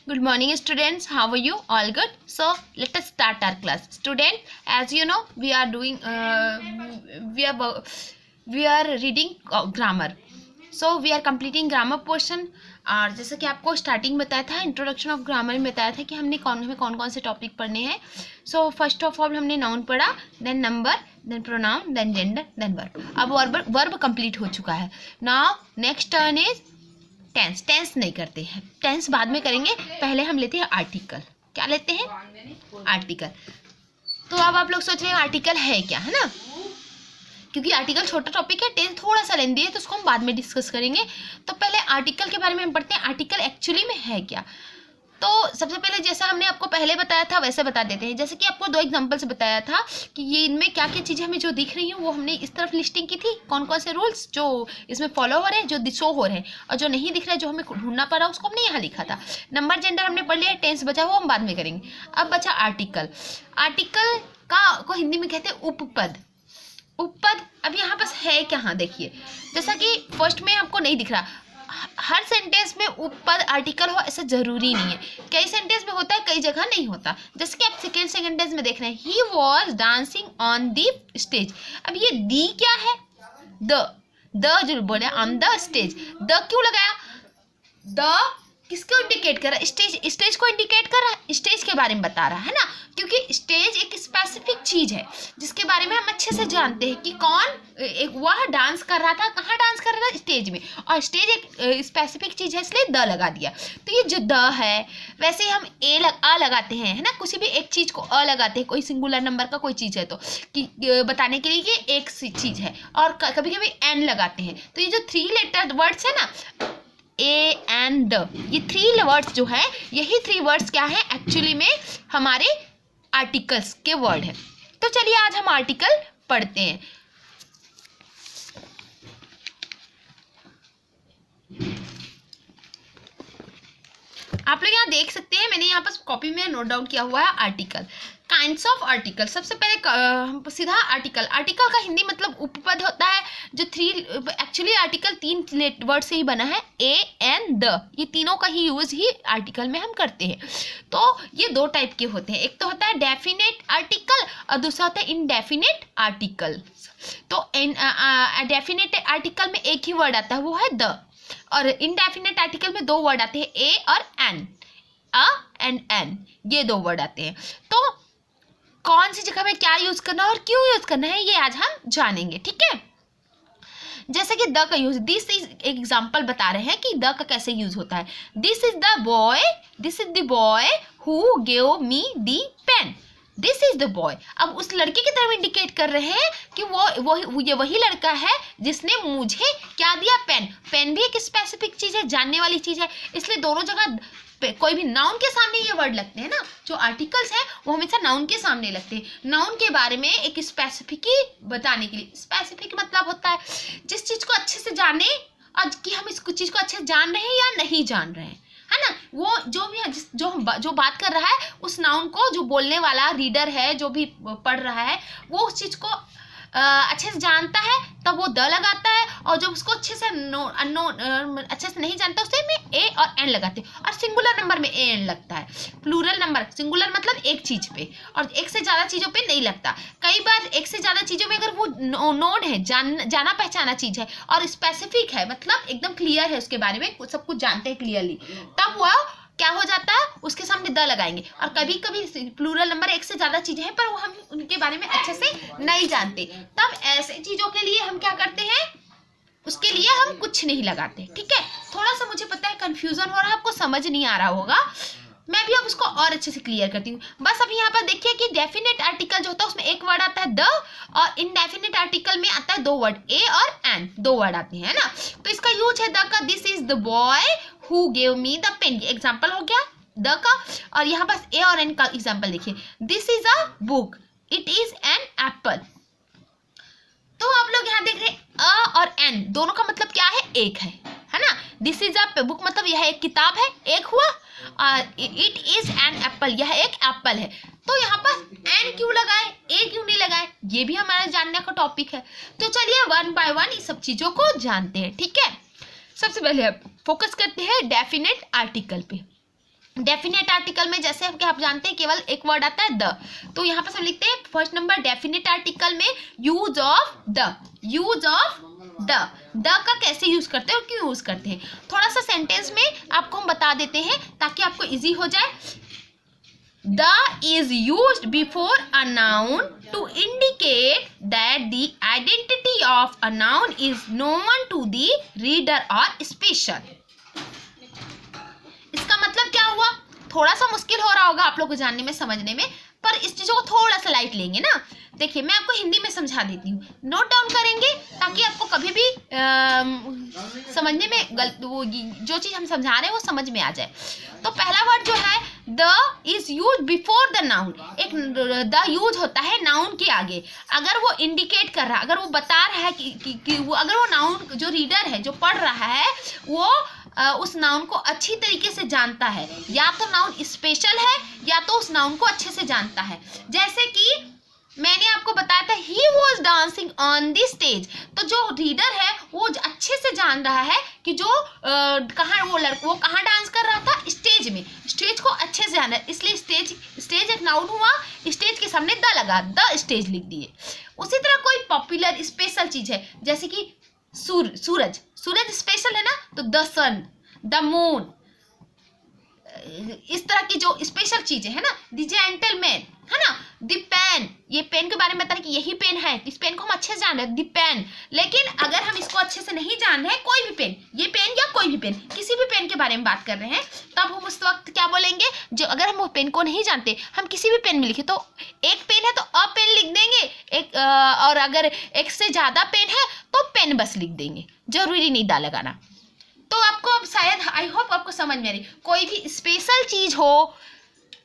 Good morning, students. How are you? All good? So let us start our class. Student, as you know, we are doing we are reading grammar. So we are completing grammar portion. और जैसा कि आपको starting बताया था, introduction of grammar में बताया था कि हमें कौन से टॉपिक पढ़ने हैं. सो फर्स्ट ऑफ ऑल हमने नाउन पढ़ा, then number, then pronoun, then gender, then verb. अब वर्ब कंप्लीट हो चुका है. Now next turn is tense. Tense नहीं करते हैं, टेंस बाद में करेंगे. पहले हम लेते हैं आर्टिकल. क्या लेते हैं? आर्टिकल. तो अब आप लोग सोच रहे हैं आर्टिकल है क्या, है ना? क्योंकि आर्टिकल छोटा टॉपिक है, टेंस थोड़ा सा लेंदी है, तो उसको हम बाद में डिस्कस करेंगे. तो पहले आर्टिकल के बारे में हम पढ़ते हैं. आर्टिकल एक्चुअली में है क्या? तो सबसे पहले जैसा हमने आपको पहले बताया था वैसे बता देते हैं. जैसे कि आपको 2 एग्जांपल से बताया था कि ये इनमें क्या क्या चीज़ें हमें जो दिख रही हैं वो हमने इस तरफ लिस्टिंग की थी. कौन कौन से रूल्स जो इसमें फॉलो हो रहे हैं, जो शो हो रहे हैं, और जो नहीं दिख रहा है, जो हमें ढूंढना पड़ा, उसको हमने यहाँ लिखा था. नंबर जेंडर हमने पढ़ लिया. टेंस बचा वो हम बाद में करेंगे. अब बचा आर्टिकल. आर्टिकल को हिंदी में कहते हैं उपपद. उपपद अब यहाँ पास है क्या? हाँ देखिए, जैसा कि फर्स्ट में आपको नहीं दिख रहा, हर सेंटेंस में उपपद आर्टिकल हो ऐसा जरूरी नहीं है. कई सेंटेंस में होता है, कई जगह नहीं होता. जैसे कि आप सेकेंड सेंटेंस में देख रहे हैं, he was dancing on the stage. अब ये दी क्या है? द जो बोले ऑन द स्टेज. द क्यों लगाया? द किसको इंडिकेट कर रहा है? स्टेज को इंडिकेट कर रहा है, स्टेज के बारे में बता रहा है ना. क्योंकि स्टेज एक स्पेसिफिक चीज है जिसके बारे में हम अच्छे से जानते हैं कि वह डांस कर रहा था. कहाँ डांस कर रहा था? स्टेज में. और स्टेज एक स्पेसिफिक चीज है, इसलिए द लगा दिया. तो ये जो द है, वैसे ही हम अ लगाते हैं, है ना. किसी भी एक चीज को अ लगाते हैं, कोई सिंगुलर नंबर का कोई चीज है तो कि बताने के लिए ये एक चीज है. और कभी कभी एन लगाते हैं. तो ये जो 3 लेटर वर्ड्स है ना, ए एंड द, ये 3 वर्ड्स जो है, यही 3 वर्ड्स क्या है एक्चुअली में हमारे आर्टिकल्स के वर्ड है. तो चलिए आज हम आर्टिकल पढ़ते हैं. आप लोग यहाँ देख सकते हैं, मैंने यहाँ पर कॉपी में नोट डाउन किया हुआ है आर्टिकल. Kinds of article. सबसे पहले सीधा आर्टिकल. आर्टिकल का हिंदी मतलब उपपद होता है. जो 3 एक्चुअली आर्टिकल 3 वर्ड से ही बना है, ए एंड द. ये तीनों का ही यूज ही आर्टिकल में हम करते हैं. तो ये 2 टाइप के होते हैं. एक तो होता है डेफिनेट आर्टिकल और दूसरा होता है इनडेफिनेट आर्टिकल. तो डेफिनेट आर्टिकल में एक ही वर्ड आता है, वो है द. और इनडेफिनेट आर्टिकल में 2 वर्ड आते हैं, ए और एन. अ एंड एन, ये 2 वर्ड आते हैं. तो कौन सी जगह में क्या यूज करना है और क्यों यूज करना है, ये आज हम जानेंगे. ठीक है. जैसे कि द का यूज, दिस इज एग्जाम्पल बता रहे हैं कि द का कैसे यूज होता है. This is the boy who gave me the pen. This is the boy. अब उस लड़के की तरफ इंडिकेट कर रहे हैं कि ये वही लड़का है जिसने मुझे क्या दिया? पेन. पेन भी एक स्पेसिफिक चीज है, जानने वाली चीज है, इसलिए दोनों जगह कोई भी नाउन के सामने ये वर्ड लगते हैं ना. जो आर्टिकल्स है वो हमेशा नाउन के सामने लगते हैं. नाउन के बारे में एक स्पेसिफिक ही बताने के लिए. स्पेसिफिक मतलब होता है जिस चीज को अच्छे से जाने, और कि हम इस चीज को अच्छे से जान रहे हैं या नहीं जान रहे हैं, है ना. वो जो भी जो बात कर रहा है, उस नाउन को जो बोलने वाला रीडर है, जो भी पढ़ रहा है, वो उस चीज को अच्छे से जानता है, तब वो द लगाता है. और जब उसको अच्छे से अच्छे से नहीं जानता, उससे में ए और एन लगाते हैं. और सिंगुलर नंबर में ए एन लगता है. प्लूरल नंबर, सिंगुलर मतलब एक चीज पे, और एक से ज्यादा चीजों पे नहीं लगता. कई बार एक से ज्यादा चीजों में अगर वो नोन है, जाना पहचाना चीज है, और स्पेसिफिक है, मतलब एकदम क्लियर है, उसके बारे में सब कुछ जानते हैं क्लियरली, तब वह क्या हो जाता है, उसके सामने द लगाएंगे. और कभी कभी प्लूरल नंबर एक से ज्यादा चीजें हैं, पर वो हम उनके बारे में अच्छे से नहीं जानते, तब ऐसे चीजों के लिए हम क्या करते हैं, उसके लिए हम कुछ नहीं लगाते. ठीक है. थोड़ा सा मुझे पता है कंफ्यूजन हो रहा है, आपको समझ नहीं आ रहा होगा, मैं भी अब उसको और अच्छे से क्लियर करती हूँ. बस अभी यहाँ पर देखिए कि डेफिनेट आर्टिकल जो होता है उसमें एक वर्ड आता है द, और इनडेफिनेट आर्टिकल में आता है 2 वर्ड, ए और एन. 2 वर्ड आते हैं ना. तो इसका यूज है द का. This is the boy who gave me the pen. Example हो गया द का. और यहाँ पास ए और एन का एग्जाम्पल देखिए. This is a book, it is an apple. तो आप लोग यहाँ देख रहे हैं अ और एन दोनों का मतलब क्या है? एक है ना. दिस इज अ बुक मतलब यह एक किताब है, एक हुआ. इट इज एन एप्पल, यह एक एप्पल है. तो यहाँ पर एन क्यों लगाए, ए क्यों नहीं लगाए, ये भी हमारा जानने का टॉपिक है. तो चलिए 1 बाय 1 इस सब चीजों को जानते हैं. ठीक है. सबसे पहले अब फोकस करते हैं डेफिनेट आर्टिकल पे. डेफिनेट आर्टिकल में जैसे कि आप जानते हैं केवल एक वर्ड आता है द, तो यहाँ पर हम लिखते हैं फर्स्ट नंबर डेफिनेट आर्टिकल में use of the, use of the का कैसे यूज करते हैं और क्यों यूज करते हैं, थोड़ा सा सेंटेंस में आपको हम बता देते हैं ताकि आपको इजी हो जाए। The is used before a noun to indicate that the identity of a noun is known to the reader और स्पेशल। इसका मतलब क्या हुआ, थोड़ा सा मुश्किल हो रहा होगा आप लोग को जानने में समझने में, पर इस चीजों को थोड़ा सा लाइट लेंगे ना। देखिए मैं आपको हिंदी में समझा देती हूँ, नोट डाउन करेंगे ताकि आपको कभी भी समझने में वो जो चीज हम समझा रहे हैं वो समझ में आ जाए। तो पहला वर्ड जो है the is use before the noun, एक द यूज होता है नाउन के आगे, अगर वो इंडिकेट कर रहा है, अगर वो बता रहा है कि वो, अगर वो नाउन जो रीडर है जो पढ़ रहा है वो उस नाउन को अच्छी तरीके से जानता है, या तो नाउन स्पेशल है या तो उस नाउन को अच्छे से जानता है। जैसे कि मैंने आपको बताया था he was dancing on the stage, तो जो रीडर है वो अच्छे से जान रहा है कि जो कहाँ वो कहाँ डांस कर रहा था, स्टेज में, स्टेज को अच्छे से जाना है, इसलिए स्टेज एक नाउन हुआ, स्टेज के सामने द लगा, द स्टेज लिख दिए। उसी तरह कोई पॉपुलर स्पेशल चीज है जैसे कि सूरज, सूरज स्पेशल है ना, तो द सन, द मून, इस तरह की जो स्पेशल चीजें है ना, द जेंटलमैन है ना, द पेन, ये पेन के बारे में बता रहे कि यही पेन है, इस पेन को हम अच्छे से जान रहे हैं, द पेन। लेकिन अगर हम इसको अच्छे से नहीं जान रहे हैं, कोई भी पेन, ये पेन या कोई भी पेन, किसी भी पेन के बारे में बात कर रहे हैं, तब हम उस वक्त क्या बोलेंगे, जो अगर हम वो पेन को नहीं जानते, हम किसी भी पेन में लिखे, तो एक पेन है तो अ पेन लिख देंगे, एक और अगर एक से ज्यादा पेन है तो पेन बस लिख देंगे, जरूरी नहीं दा लगाना। तो आपको अब शायद आई होप आपको समझ में आ रही, कोई भी स्पेशल चीज हो,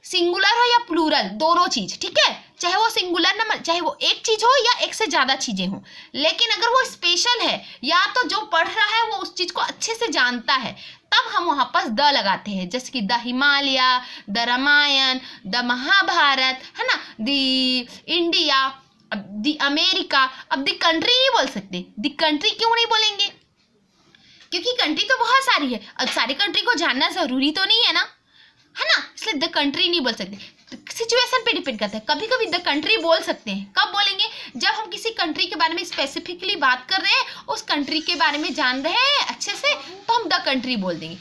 सिंगुलर हो या प्लूरल, दोनों चीज, ठीक है, चाहे वो सिंगुलर नंबर, चाहे वो एक चीज हो या एक से ज्यादा चीजें हो, लेकिन अगर वो स्पेशल है या तो जो पढ़ रहा है वो उस चीज को अच्छे से जानता है, तब हम वहां पर द लगाते हैं। जैसे कि the Himalaya, the Ramayana, the Mahabharata, है ना, द इंडिया, द अमेरिका। अब द कंट्री नहीं बोल सकते, द कंट्री क्यों नहीं बोलेंगे, क्योंकि कंट्री तो बहुत सारी है, अब सारी कंट्री को जानना जरूरी तो नहीं है ना, है ना, इसलिए द कंट्री नहीं बोल सकते। सिचुएशन पे डिपेंड करता है, कभी कभी द कंट्री बोल सकते हैं, कब बोलेंगे, जब हम किसी कंट्री के बारे में स्पेसिफिकली बात कर रहे हैं, उस कंट्री के बारे में जान रहे हैं अच्छे से, तो हम द कंट्री बोल देंगे।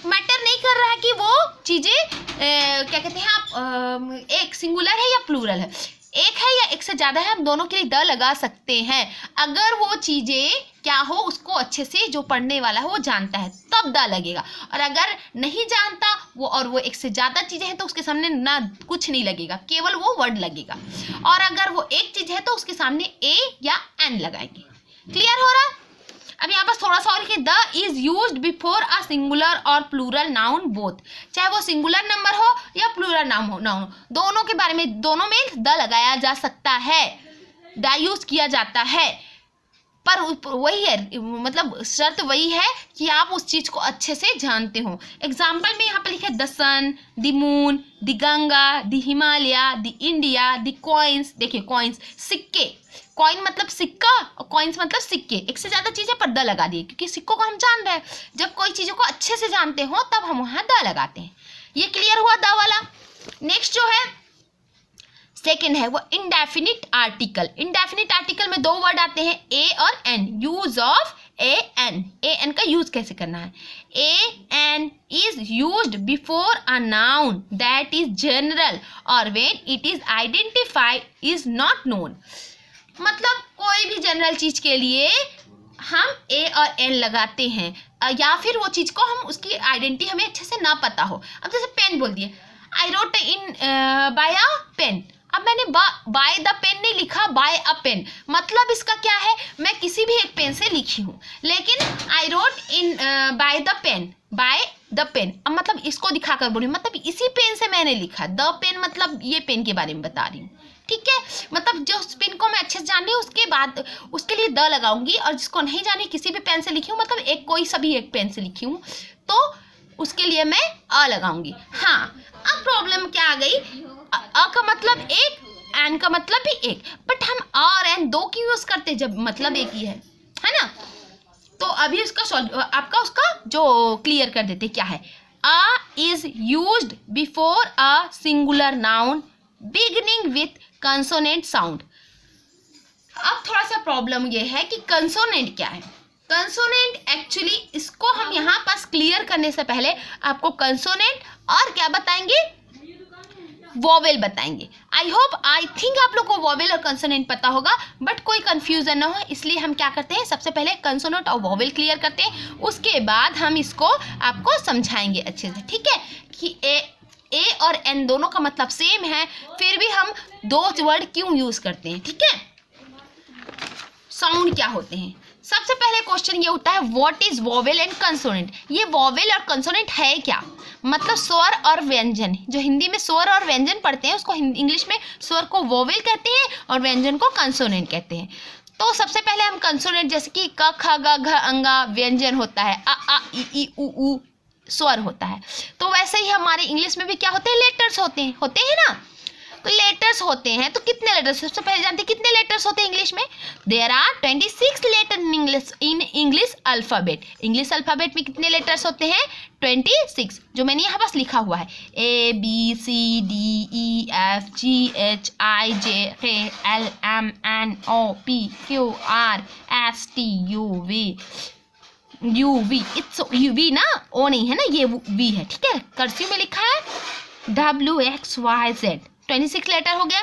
मैटर नहीं कर रहा है कि वो चीजें क्या कहते हैं आप, एक सिंगुलर है या प्लूरल है, एक है या एक से ज्यादा है, हम दोनों के लिए द लगा सकते हैं। अगर वो चीजें क्या हो, उसको अच्छे से जो पढ़ने वाला है वो जानता है, तब द लगेगा, और अगर नहीं जानता वो और वो एक से ज्यादा चीजें हैं तो उसके सामने ना कुछ नहीं लगेगा, केवल वो वर्ड लगेगा, और अगर वो एक चीज है तो उसके सामने ए या एन लगाएंगे। क्लियर हो रहा? अब यहाँ पर थोड़ा सा और लिखिए, the is used before a singular और प्लूरल नाउन बोथ, चाहे वो सिंगुलर नंबर हो या प्लूरल नाउन हो, दोनों के बारे में, दोनों में द लगाया जा सकता है, द यूज किया जाता है, पर वही है, मतलब शर्त वही है कि आप उस चीज को अच्छे से जानते हो। एग्जाम्पल में यहाँ पे लिखे the sun, the moon, the Ganga, the Himalaya, the India, the coins. देखिए कॉइन्स, सिक्के, कॉइन मतलब सिक्का और कॉइन्स मतलब सिक्के, एक से ज्यादा चीजें पर द लगा दिए, क्योंकि सिक्कों को हम जान रहे हैं, जब कोई चीजों को अच्छे से जानते हो तब हम वहां द लगाते हैं। ये क्लियर हुआ द वाला। नेक्स्ट जो है सेकेंड है वो इंडेफिनिट आर्टिकल। इंडेफिनिट आर्टिकल में दो वर्ड आते हैं ए और an, use of a an. A an का यूज कैसे करना है, a an is used before a noun that is general और when it is identified is not known. मतलब कोई भी जनरल चीज के लिए हम ए और एन लगाते हैं, या फिर वो चीज को हम उसकी आइडेंटिटी हमें अच्छे से ना पता हो। अब जैसे पेन बोल दिए, I wrote in by a pen, अब मैंने बाय द पेन नहीं लिखा, बाय अ पेन, मतलब इसका क्या है, मैं किसी भी एक पेन से लिखी हूँ, लेकिन I wrote in by the pen, by the pen, अब मतलब इसको दिखाकर बोली, मतलब इसी पेन से मैंने लिखा, द पेन मतलब ये पेन के बारे में बता रही हूँ, ठीक है, मतलब जो पेन को मैं अच्छे से जान रही हूँ उसके बाद उसके लिए द लगाऊंगी, और जिसको नहीं जानी किसी भी पेन से लिखी हूँ, मतलब एक कोई सभी एक पेन से लिखी हूँ, तो उसके लिए मैं अ लगाऊंगी। हाँ, अब प्रॉब्लम क्या आ गई, अ का मतलब एक, एन का मतलब भी एक, बट हम अ और एन दो क्यों यूज करते जब मतलब एक ही है ना। तो अभी उसका आपका उसका जो क्लियर कर देते क्या है, a is used before a singular noun beginning with consonant sound. अब थोड़ा सा प्रॉब्लम ये है कि कंसोनेंट क्या है. कंसोनेंट एक्चुअली, इसको हम यहाँ पास क्लियर करने से पहले आपको कंसोनेंट और क्या बताएंगे, वॉवेल बताएंगे. आई थिंक आप लोग को वॉवेल और कंसोनेंट पता होगा, बट कोई कंफ्यूजन ना हो, इसलिए हम क्या करते हैं, सबसे पहले कंसोनेंट और वॉवेल क्लियर करते हैं, उसके बाद हम इसको आपको समझाएंगे अच्छे से. ठीक है कि ए और एन दोनों का मतलब सेम है, फिर भी हम दो वर्ड क्यों यूज करते हैं. ठीक है, साउंड क्या होते हैं. सबसे पहले क्वेश्चन ये उठता है, what is vowel and consonant. ये वॉवेल और कंसोनेंट है क्या, मतलब स्वर और व्यंजन. जो हिंदी में स्वर और व्यंजन पढ़ते हैं उसको इंग्लिश में स्वर को वॉवेल कहते हैं और व्यंजन को कंसोनेंट कहते हैं. तो सबसे पहले हम कंसोनेंट, जैसे कि क ख ग घ अंगा व्यंजन होता है, अ ई उ स्वर होता है, तो वैसे ही हमारे इंग्लिश में भी क्या होते हैं, लेटर्स होते हैं ना. तो लेटर्स होते हैं, तो कितने लेटर्स, सबसे पहले जानते हैं कितने लेटर्स होते हैं इंग्लिश में. There are 26 letter in English alphabet. English alphabet में कितने लेटर्स होते हैं, 26, जो मैंने यहाँ पास लिखा हुआ है, A B C D E F G H I J K L M N O P Q R S T U V. It's V ना, ओ नहीं है ना, ये V है. ठीक है, कर्सिव में लिखा है W X Y Z. 26 letter हो गया.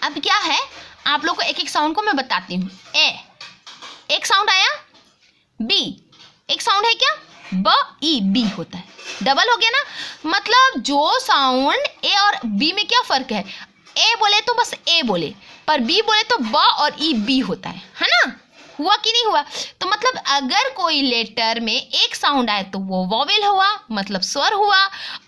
अब क्या है, आप लोग को एक एक साउंड को मैं बताती हूँ. ए एक साउंड आया, बी एक साउंड है क्या, ब ई बी होता है, डबल हो गया ना. मतलब जो साउंड ए और बी में क्या फर्क है, ए बोले तो बस ए बोले, पर बी बोले तो ब और ई बी होता है ना. हुआ कि नहीं हुआ. तो मतलब अगर कोई लेटर में एक साउंड आए तो वो वॉवेल हुआ, मतलब स्वर हुआ.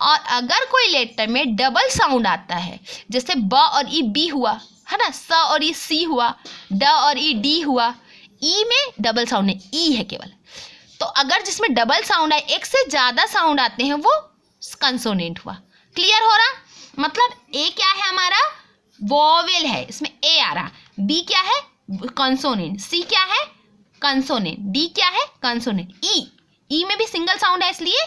और अगर कोई लेटर में डबल साउंड आता है, जैसे ब और ई बी हुआ है ना, स और ई सी हुआ, ड और ई डी हुआ, ई में डबल साउंड है, ई है केवल. तो अगर जिसमें डबल साउंड आए, एक से ज़्यादा साउंड आते हैं, वो कंसोनेंट हुआ. क्लियर हो रहा. मतलब ए क्या है हमारा, वॉवेल है, इसमें ए आ रहा. बी क्या है, कंसोनेंट. सी क्या है, कंसोनेंट. डी क्या है, कंसोनेंट. ई में भी सिंगल साउंड है, इसलिए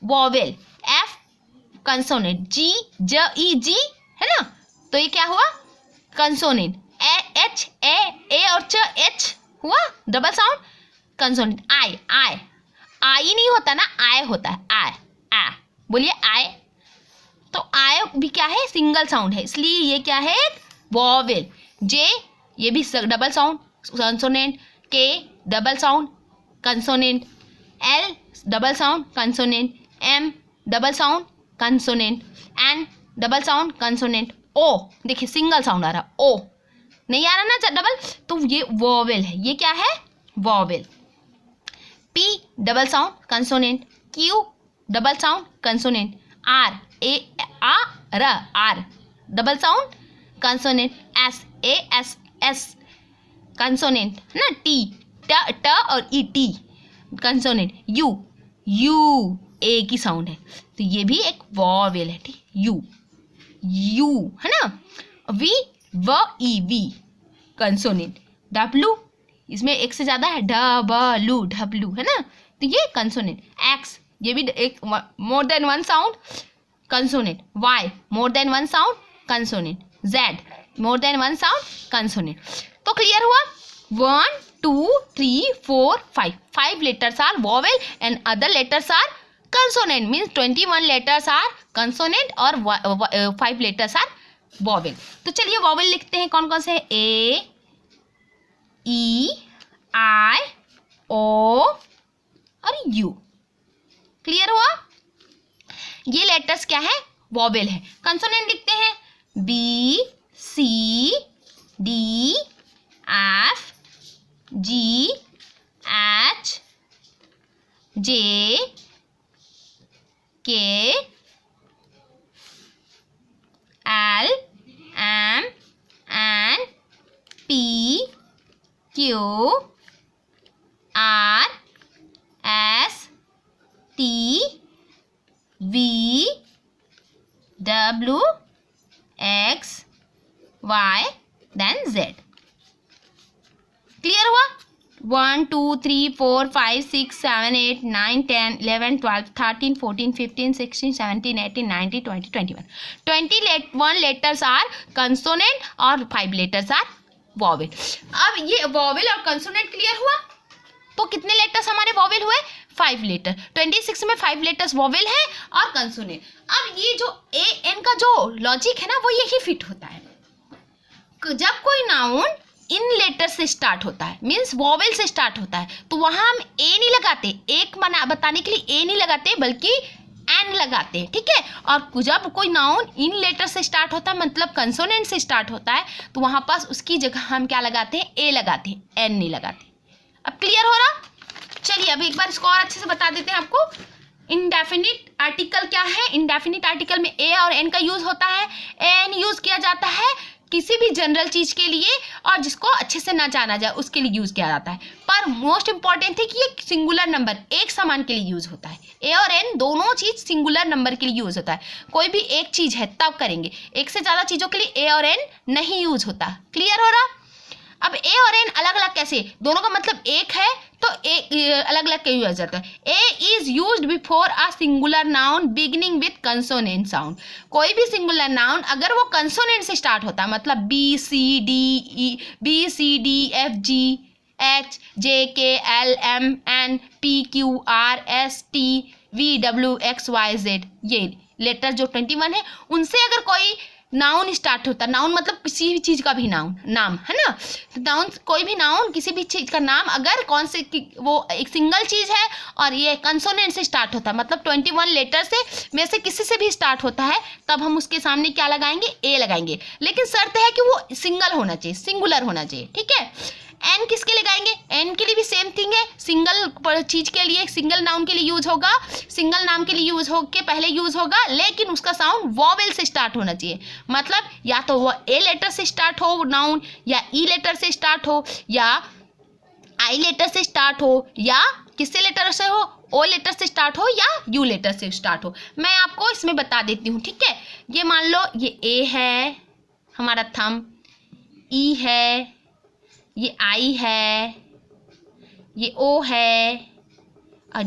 वॉवेल. F consonant. जी ज ई जी है ना, तो ये क्या हुआ, कंसोनेंट. एच ए और च एच हुआ डबल साउंड, कंसोनेंट. आई नहीं होता ना, आय होता है, आय बोलिए आय. तो आय भी क्या है, सिंगल साउंड है, इसलिए ये क्या है, वॉवेल. जे ये भी double sound, consonant. K double sound, consonant. L double sound, consonant. M double sound, consonant. N double sound, consonant. O देखिए सिंगल साउंड आ रहा, ओ नहीं आ रहा ना डबल, तो ये वॉवेल है. ये क्या है, vowel. P double sound, consonant. Q double sound, consonant. R ए आ र R double sound, consonant. S ए एस एस कंसोनेंट ना. टी ट और ई टी कंसोनेंट. यू ए की साउंड है, तो ये भी एक वॉवेल है. ठीक, यू है ना. वी व ई वी कंसोनेंट. डब्लू इसमें एक से ज़्यादा है, डब्लू है ना, तो ये कंसोनेंट. एक्स ये भी एक more than one sound, consonant. Y more than one sound, consonant. Z more than one sound, consonant. तो क्लियर हुआ. 1 2 3 4 5 letters are vowel and other letters are consonant. Means 21 letters are consonant और 5 letters are vowel. तो चलिए vowel लिखते हैं, कौन कौन से. A E I O और U. क्लियर हुआ. ये लेटर्स क्या है, वॉवेल है. कंसोनेंट लिखते हैं, B C D F G H J K L M N P Q R S T V W X Y then Z. Clear हुआ. 1 2 3 4 5 6 7 8 9 10 11 12 13 14 15 16 17 18 19 20 21 21 letters are consonant और 5 letters are vowel. अब ये vowel और consonant clear हुआ, तो कितने letters हमारे vowel हुए? 5 लेटर. 26 में 5 लेटर्स वॉवेल है और कंसोनेंट. अब ये जो ए एन का जो लॉजिक है ना, वो यही फिट होता है. जब कोई नाउन इन लेटर से स्टार्ट होता है, मीन्स वॉवेल से स्टार्ट होता है, तो वहां हम ए नहीं लगाते, एक बताने के लिए ए नहीं लगाते, बल्कि एन लगाते हैं. ठीक है. और जब कोई नाउन इन लेटर से स्टार्ट होता है, मतलब कंसोनेंट से स्टार्ट होता है, तो वहां पास उसकी जगह हम क्या लगाते हैं? ए लगाते हैं, एन नहीं लगाते. अब क्लियर हो रहा? चलिए अब एक बार इसको और अच्छे से बता देते हैं आपको. इंडेफिनिट आर्टिकल क्या है? इंडेफिनिट आर्टिकल में ए और एन का यूज होता है. एन यूज किया जाता है किसी भी जनरल चीज के लिए, और जिसको अच्छे से ना जाना जाए उसके लिए यूज किया जाता है. पर मोस्ट इंपॉर्टेंट है कि ये सिंगुलर नंबर एक समान के लिए यूज होता है. ए और एन दोनों चीज सिंगुलर नंबर के लिए यूज होता है. कोई भी एक चीज है तब करेंगे, एक से ज्यादा चीजों के लिए ए और एन नहीं यूज होता. क्लियर हो रहा? अब ए और एन अलग अलग कैसे? दोनों का मतलब एक है, तो अलग अलग क्यों यूज जाता है? A is used before a singular noun beginning with consonant sound. कोई भी सिंगुलर नाउन अगर वो कंसोनेंट से स्टार्ट होता है, मतलब B C D F G H J K L M N P Q R S T V W X Y Z, ये letter जो 21 है, उनसे अगर कोई नाउन स्टार्ट होता है, नाउन मतलब किसी भी चीज का भी नाम है ना, नाउन कोई भी नाउन किसी भी चीज का नाम अगर कौन से वो एक सिंगल चीज है और ये कंसोनेंट से स्टार्ट होता है, मतलब 21 लेटर से में से किसी से भी स्टार्ट होता है, तब हम उसके सामने क्या लगाएंगे? ए लगाएंगे. लेकिन शर्त है कि वो सिंगल होना चाहिए, सिंगुलर होना चाहिए. ठीक है. एन किसके लगाएंगे? एन के लिए भी सेम थिंग है. सिंगल चीज के लिए, सिंगल नाउन के लिए यूज होगा, सिंगल नाम के लिए यूज हो के पहले यूज होगा, लेकिन उसका साउंड वॉवेल से स्टार्ट होना चाहिए. मतलब या तो वो ए लेटर से स्टार्ट हो नाउन, या ई लेटर से स्टार्ट हो, या आई लेटर से स्टार्ट हो, या किससे लेटर से हो? ओ लेटर से स्टार्ट हो, या यू लेटर से स्टार्ट हो. मैं आपको इसमें बता देती हूँ. ठीक है. ये मान लो ये ए है हमारा थंब, ई है, ये आई है, ये ओ है,